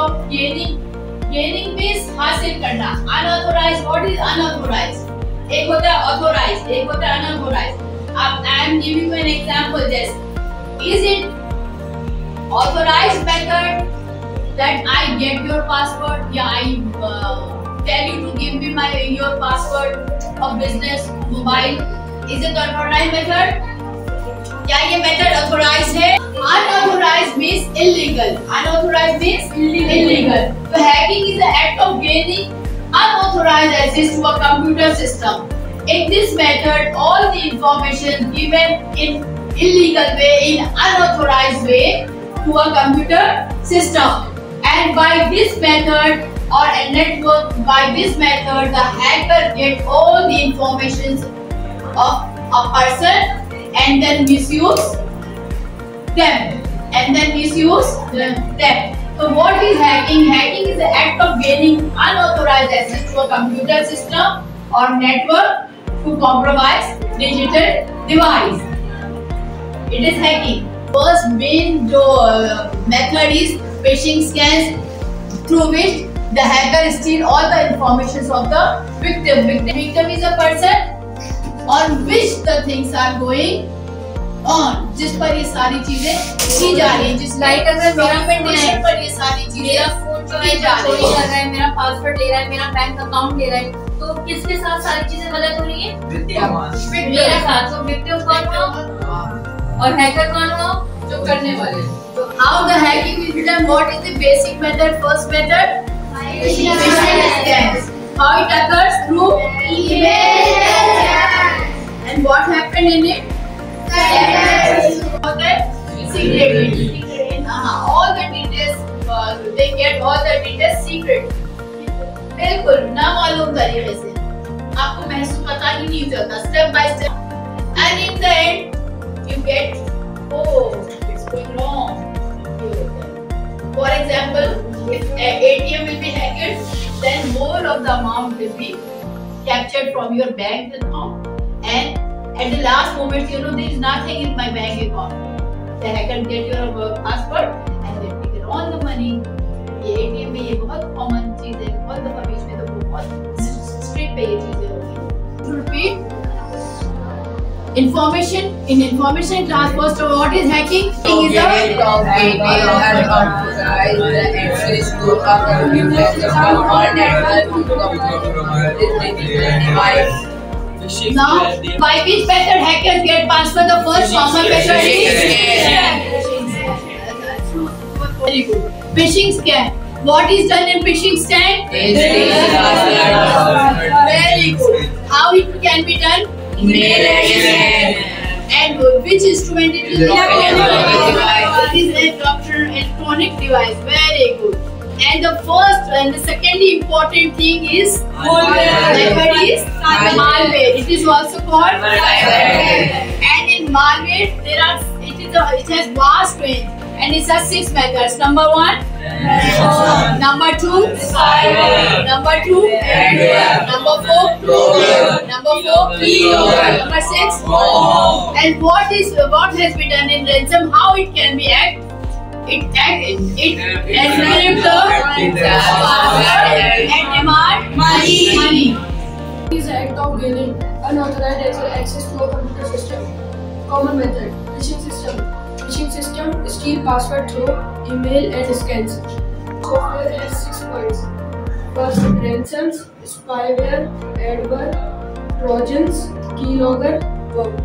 of gaining means हासिल करना. Unauthorized, what is unauthorized? एक होता है authorized, एक होता है unauthorized. अब I am giving you an example. Just is it authorized method that I get your password? Yeah, I tell you to give me your password of business mobile. Is it authorized method? क्या ये method authorized है? Unauthorized means illegal. Unauthorized means illegal. So hacking is the act of gaining unauthorized access to a computer system. In this method, all the information given in illegal way, in unauthorized way, to a computer system. And by this method or a network, by this method, the hacker get all the information of a person and then misuse them. So what is hacking? Hacking is the act of gaining unauthorized access to a computer system or network to compromise digital device. It is hacking. First main method is phishing scams, through which the hacker steals all the information of the victim. Victim is a person on which the things are going on, जिस पर ये सारी चीजें की जा रही है, जिस लाइक अगर डॉक्यूमेंटेशन पर ये सारी चीजें, मेरा फोन चोरी कर रहा है, मेरा पासवर्ड ले रहा है, मेरा बैंक अकाउंट ले रहा है, तो किसके साथ सारी चीजें गलत हो रही है? मेरे साथ. तो विक्टिम कौन हो और हैकर कौन हो? जो करने वाले. तो how the hacking is done? What is the basic method? First method, phishing scams. How it occurs? Through email. And what happened in it? Secret. All the details, they get all the details secret. बिल्कुल ना मालूम तरीके से, आपको महसूस पता ही नहीं चलता. Step by step, and in the end, you get, oh, it's going wrong. For example, if ATM will be hacked, then more of the amount will be captured from your bank account, and at the last moment, you know, there is nothing in my bank account. The hacker get your password and they take all the money. ये ATM में ये बहुत common चीज़ है, बहुत दफा बीच में तो बहुत strict पे ये चीज़ें होती हैं. To repeat, information transfer. So what is hacking? Hacking is a access to a computer system or network. Now, by which method hackers get password? The first common method is very good. Phishing scam. What is done in phishing scam? Very good. How it can be done? And which instrument it is? It is an electronic device. Very good. And the first and the second important thing is malware. It is also called malware. And in malware, it has vast range, and it has 6 methods. Number 1, number 2, number 2, number 4, number 6. And what has been done in ransom? How it can be acted? It encrypts and demand money. It is the act of gaining unauthorized access to a computer system. Common method: phishing system. Phishing system steal password through email and scans. Software has 6 points. First, ransoms, spyware, adware, trojans, keylogger, worm.